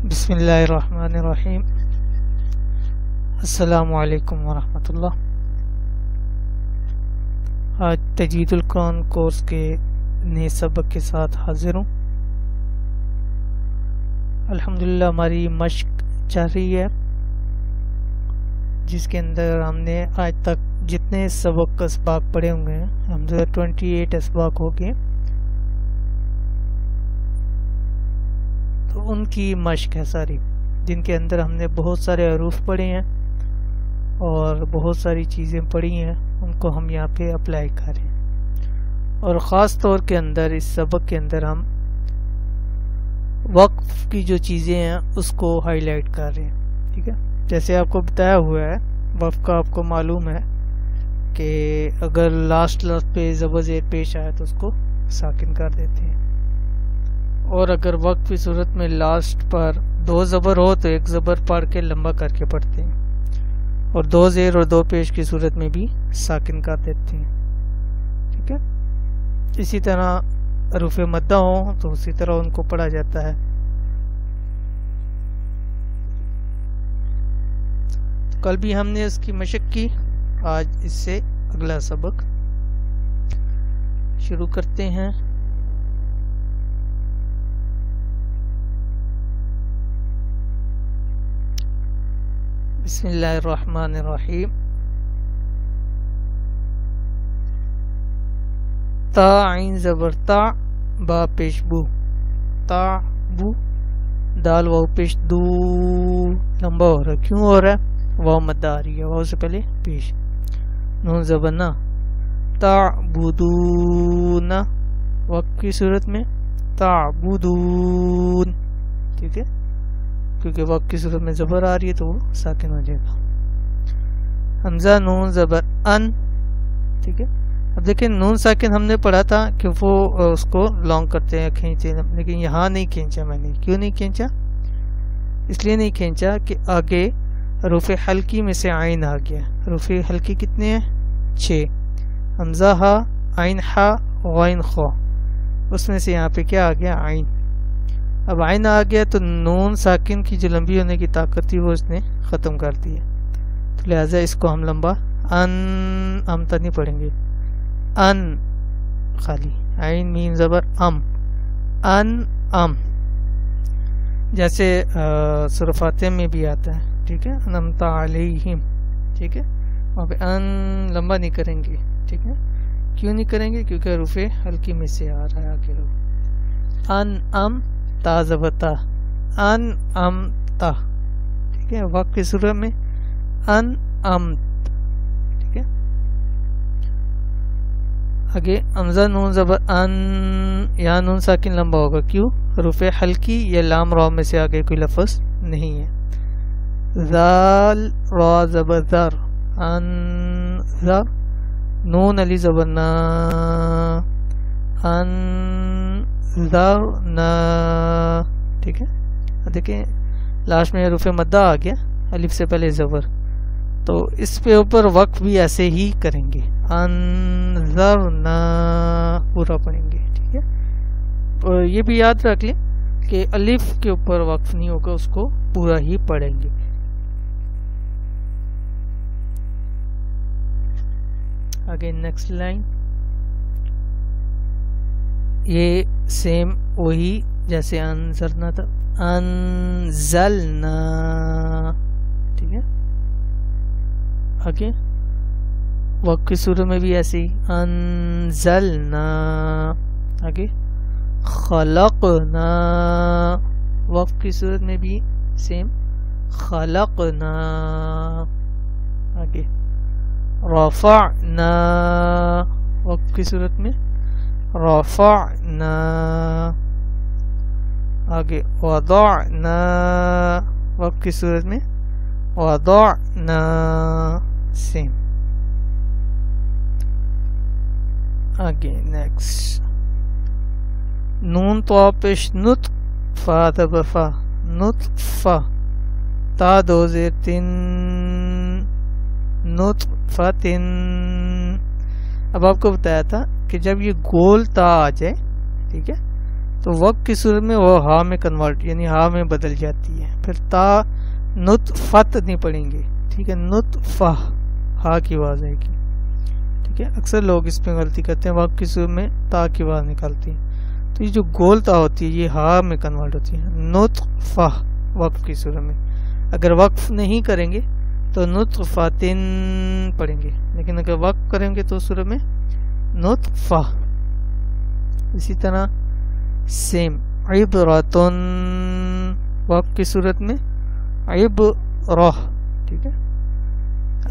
بسم اللہ الرحمن الرحیم۔ السلام علیکم ورحمۃ اللہ۔ آج تجوید القرآن کورس کے نئے سبق کے ساتھ حاضر ہوں۔ الحمدللہ ہماری مشق چل رہی ہے، جس کے اندر ہم نے آج تک جتنے سبق اسباق پڑھے ہوں گے، ہم 28 اسباق ہو گئے، تو ان کی مشق ہے ساری، جن کے اندر ہم نے بہت سارے حروف پڑھے ہیں اور بہت ساری چیزیں پڑھی ہیں، ان کو ہم یہاں پہ اپلائی کر رہے ہیں۔ اور خاص طور کے اندر اس سبق کے اندر ہم وقف کی جو چیزیں ہیں اس کو ہائی لائٹ کر رہے ہیں، ٹھیک ہے۔ جیسے آپ کو بتایا ہوا ہے، وقف کا آپ کو معلوم ہے کہ اگر لاسٹ پہ زبر زیر پیش آئے تو اس کو ساکن کر دیتے ہیں، اور اگر وقف کی صورت میں لاسٹ پر 2 زبر ہو تو 1 زبر پڑھ کے لمبا کر کے پڑھتے ہیں، اور 2 زیر اور 2 پیش کی صورت میں بھی ساکن کر دیتے ہیں، ٹھیک ہے۔ اسی طرح حروف مدہ ہوں تو اسی طرح ان کو پڑھا جاتا ہے۔ کل بھی ہم نے اس کی مشق کی، آج اس سے اگلا سبق شروع کرتے ہیں۔ بسم اللہ الرحمن الرحیم۔ تا عین زبر تا، با پیش بو، تا بو، دال واو پیش دو، لمبا ہو رہا ہے، کیوں ہو رہا ہے؟ واو مدہ آ رہی ہے، واو سے پہلے پیش، نون زبر نا، تعبدون، وقت کی صورت میں تعبدون، ٹھیک ہے، کیونکہ وقت کی صورت میں زبر آ رہی ہے تو وہ ساکن ہو جائے گا۔ حمزہ نون زبر ان، ٹھیک ہے۔ اب دیکھیں نون ساکن ہم نے پڑھا تھا کہ وہ اس کو لانگ کرتے ہیں، کھینچے، لیکن یہاں نہیں کھینچا میں نے۔ کیوں نہیں کھینچا؟ اس لیے نہیں کھینچا کہ آگے حروف حلقی میں سے عین آ گیا۔ حروف حلقی کتنے ہیں؟ 6، حمزہ ہا، عین ہا، غین خا، اس میں سے یہاں پہ کیا آ گیا؟ عین۔ اب عین آ گیا تو نون ساکن کی جو لمبی ہونے کی طاقت تھی وہ اس نے ختم کر دی ہے، تو لہٰذا اس کو ہم لمبا ہم تا نہیں پڑھیں گے، ان خالی، عین میم زبر ام، ام، جیسے سورہ فاتحہ میں بھی آتا ہے، ٹھیک ہے، انعمت علیہم، ٹھیک ہے، وہاں پہ ان لمبا نہیں کریں گے، ٹھیک ہے۔ کیوں نہیں کریں گے؟ کیونکہ حروف حلقی میں سے آ رہا ہے آگے لوگ، ام تا زبر تا، ام تا، ٹھیک ہے، وقت کی صورت میں ام، ٹھیک ہے۔ آگے حمزہ نون زبر ان، یہاں نون ساکن لمبا ہوگا، کیوں؟ حروف حلقی یا لام را میں سے آگے کوئی لفظ نہیں ہے۔ ذال را زبر ذر، ذر، نون علی زبر نا، ذرنا، ٹھیک ہے۔ دیکھیں لاسٹ میں حروف مدہ آ گیا، الف سے پہلے زبر، تو اس پہ اوپر وقف بھی ایسے ہی کریں گے، انذرنا پورا پڑھیں گے، ٹھیک ہے۔ اور یہ بھی یاد رکھ لیں کہ الف کے اوپر وقف نہیں ہوگا، اس کو پورا ہی پڑھیں گے۔ آگے نیکسٹ لائن، یہ سیم وہی جیسے انذرنا تھا، انزلنا، ٹھیک ہے۔ آگے وقت کی صورت میں بھی ایسے ہی، انزلنا، آگے خلقنا، وقت کی صورت میں بھی سیم، خلقنا، آگے رفعنا، وقت کی صورت میں رفعنا، آگے وضعنا، وقت کی صورت میں وضعنا، سیم۔ آگے نیکسٹ، نون تو پیش نطق، فا دبر فا، نطفہ، تا 2 زیر 3، نطفتن۔ اب آپ کو بتایا تھا کہ جب یہ گول تا آ جائے، ٹھیک ہے، تو وقف کی صورت میں وہ ہا میں کنورٹ یعنی ہا میں بدل جاتی ہے. پھر تا نطفت نہیں پڑھیں گے, ٹھیک ہے, نطفہ ہا کی آواز آئے گی. ٹھیک ہے, اکثر لوگ اس میں غلطی کرتے ہیں, وقف کی صورت میں تا کی آواز نکالتی ہیں. تو یہ جو گول تا ہوتی ہے یہ ہا میں کنورٹ ہوتی ہے. نطفہ وقف کی صورت میں. اگر وقف نہیں کریں گے تو نطفتن پڑھیں گے, لیکن اگر وقف کریں گے تو صورت میں نطفہ. اسی طرح سیم عبرتن وقف کی صورت میں عبرہ. ٹھیک ہے,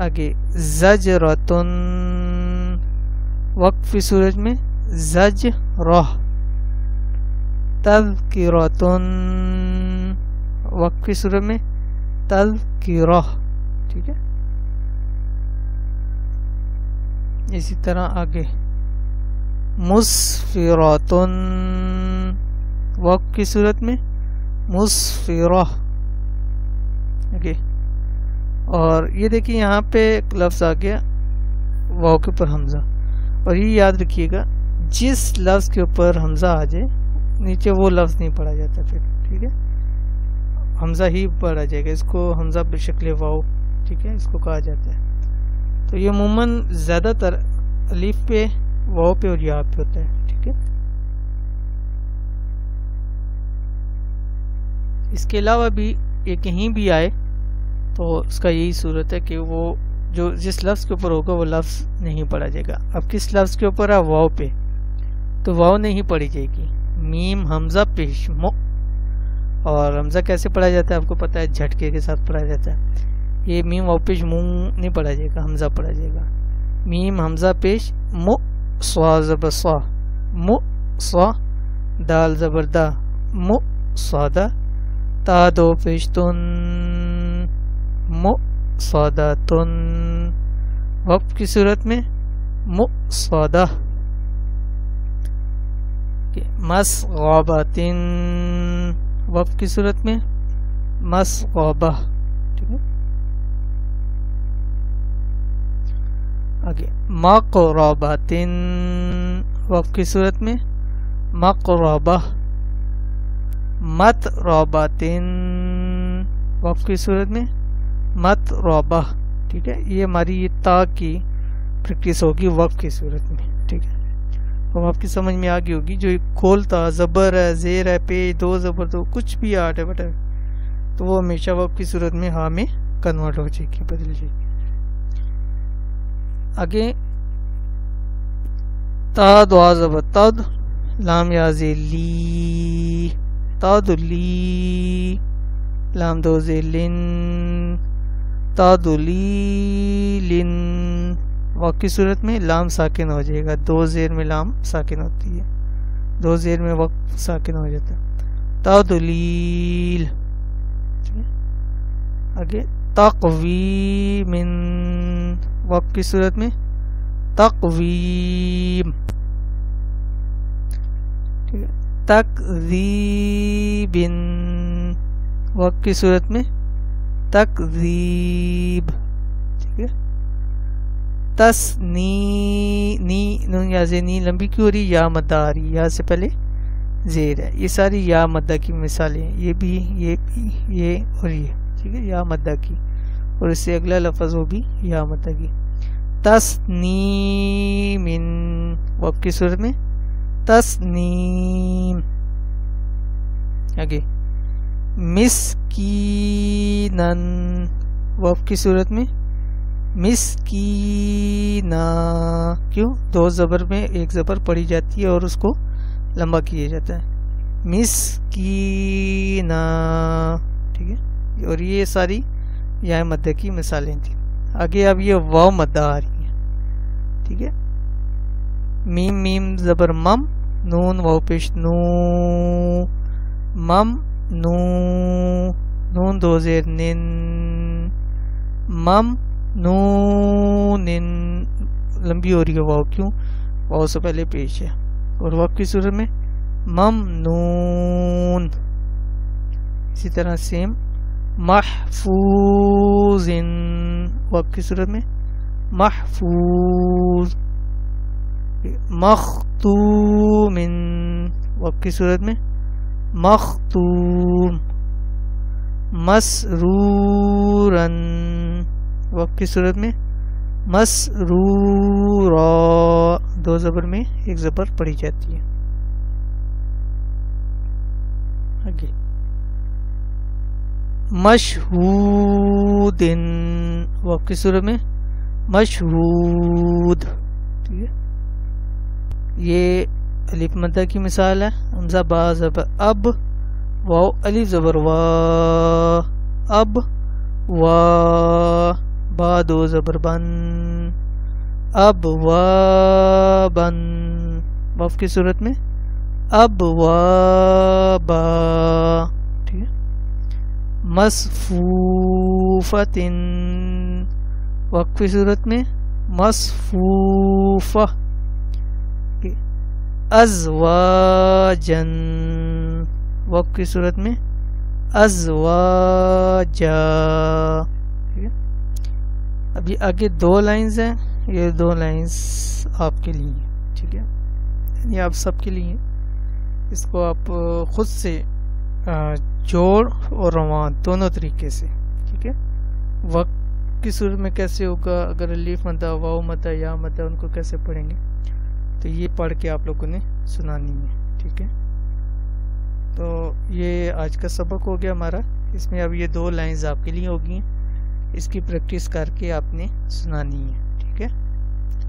آگے زجرتن وقف کی صورت میں زجرہ. تذکرتن وقف کی صورت میں تذکرہ. ٹھیک ہے, اسی طرح آگے مسفراتن وقف کی صورت میں مسفرہ. اوکے, اور یہ دیکھیے یہاں پہ ایک لفظ آ گیا واو کے اوپر حمزہ, اور یہ یاد رکھیے گا جس لفظ کے اوپر حمزہ آ جائے نیچے وہ لفظ نہیں پڑھا جاتا پھر. ٹھیک ہے, حمزہ ہی پڑھا جائے گا, اس کو حمزہ بشکل واو, ٹھیک ہے, اس کو کہا جاتا ہے. تو یہ عموماً زیادہ تر الف پہ, واو پہ اور یا پہ ہوتا ہے. ٹھیک ہے, اس کے علاوہ بھی یہ کہیں بھی آئے تو اس کا یہی صورت ہے کہ وہ جو جس لفظ کے اوپر ہوگا وہ لفظ نہیں پڑھا جائے گا. اب کس لفظ کے اوپر ہے؟ واو پہ, تو واو نہیں پڑھی جائے گی. میم حمزہ پیش مو, اور حمزہ کیسے پڑھا جاتا ہے آپ کو پتہ ہے, جھٹکے کے ساتھ پڑھا جاتا ہے. یہ میم واو پیش مو نہیں پڑھا جائے گا, حمزہ پڑھا جائے گا. میم حمزہ پیش مو, سوا زبر سوا, مو سوا, دال زبر دا, مو سوادہ, تا دو پیش تن, مو سوادہ تن وقف کی صورت میں مو سوادہ. مسغبتن وقف کی صورت میں مسغبہ. ٹھیک ہے, آگے مقربتن وقف کی صورت میں مقربہ. متربتن وقف کی صورت میں متربہ. ٹھیک ہے, یہ ہماری یہ تا کی پریکٹس ہوگی وقف کی صورت میں. ٹھیک ہے, وہ آپ کی سمجھ میں آ گئی ہوگی. جو کھولتا زبر ہے, زیر ہے, پیش, دو زبر دو, کچھ بھی آٹ ہے بٹا, تو وہ ہمیشہ وقف کی صورت میں ہاں میں کنورٹ ہو جائے گی, بدل جائے گی. آگے تا دعا زبر تد, لام یا زی لی, تد لی, لام دو زی لن, تد لی لن وقف کی صورت میں لام ساکن ہو جائے گا. دو زیر میں لام ساکن ہوتی ہے, دو زیر میں وقف ساکن ہو جاتا ہے. تدلیل. آگے تقویم وقف کی صورت میں تقویم. تکذیب وقف کی صورت میں تکذیب. ٹھیک ہے, تسنی نی نون یا زینی لمبی کیوں ہو رہی, یا مدہ آ رہی, یا سے پہلے زیر ہے. یہ ساری یا مدہ کی مثالیں ہیں, یہ بھی یہ اور یہ. ٹھیک ہے, یا مدہ کی, اور اس سے اگلا لفظ وہ بھی یا مدہ کی. تسنیم وقف کی صورت میں تسنیم. آگے مسکینن وقف کی صورت میں مسکینہ. کیوں؟ دو زبر میں ایک زبر پڑھی جاتی ہے اور اس کو لمبا کیا جاتا ہے, مسکینہ. ٹھیک ہے, اور یہ ساری یا مدہ کی مثالیں تھیں. آگے اب یہ واو مدہ آ رہی ہے. ٹھیک ہے, میم میم زبر مم, نون واو پیش نو, مم نو, نون دو زیر نن, مم نون. لمبی ہو رہی ہے واو, کیوں؟ واو سے پہلے پیش ہے. اور وقف کی صورت میں ممنون. اسی طرح سیم محفوظ وقف کی صورت میں محفوظ. مختوم وقف کی صورت میں مختوم، مسرورا وقف کی صورت میں مسرورا، دو زبر میں ایک زبر پڑھی جاتی ہے. آگے مشہود وقف کی صورت میں مشہود. ٹھیک ہے، یہ الف مدہ کی مثال ہے. حمزہ با زبر اب، واو الف زبر وا، اب وا، با دو زبر بن، اب وا بن وقف کی صورت میں اب وا با. ٹھیک ہے، مصفوفۃ وقف کی صورت میں مصفوفہ. ازواجن وقف کی صورت میں ازواجا. اب یہ آگے دو لائنز ہیں، یہ دو لائنز آپ کے لیے. ٹھیک ہے، یہ آپ سب کے لیے. اس کو آپ خود سے جوڑ اور روان دونوں طریقے سے. ٹھیک ہے، وقت کی صورت میں کیسے ہوگا، اگر الف مدہ، واو مدہ، یا مدہ، ان کو کیسے پڑھیں گے، تو یہ پڑھ کے آپ لوگوں نے سنانی ہے. ٹھیک ہے، تو یہ آج کا سبق ہو گیا ہمارا. اس میں اب یہ دو لائنز آپ کے لیے ہوگی، اس کی پریکٹس کر کے آپ نے سنانی ہے. ٹھیک ہے،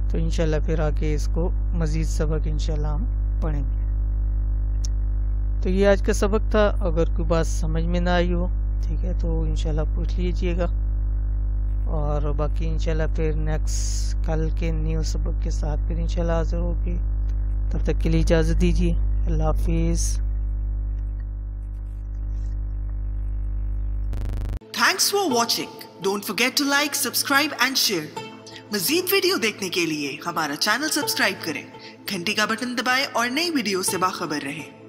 تو انشاءاللہ پھر آگے اس کو مزید سبق انشاءاللہ ہم پڑھیں گے. تو یہ آج کا سبق تھا. اگر کوئی بات سمجھ میں نہ آئی ہو، ٹھیک ہے، تو انشاءاللہ پوچھ لیجئے گا. اور باقی انشاءاللہ پھر نیکسٹ کل کے نیو سبق کے ساتھ پھر انشاءاللہ حاضر ہوگی. تب تک کے لیے اجازت دیجیے. اللہ حافظ. Thanks for watching. Don't forget to like, subscribe and share. مزید ویڈیو دیکھنے کے لیے ہمارا چینل سبسکرائب کریں، گھنٹی کا بٹن دبائیں اور نئی ویڈیو سے باخبر رہیں.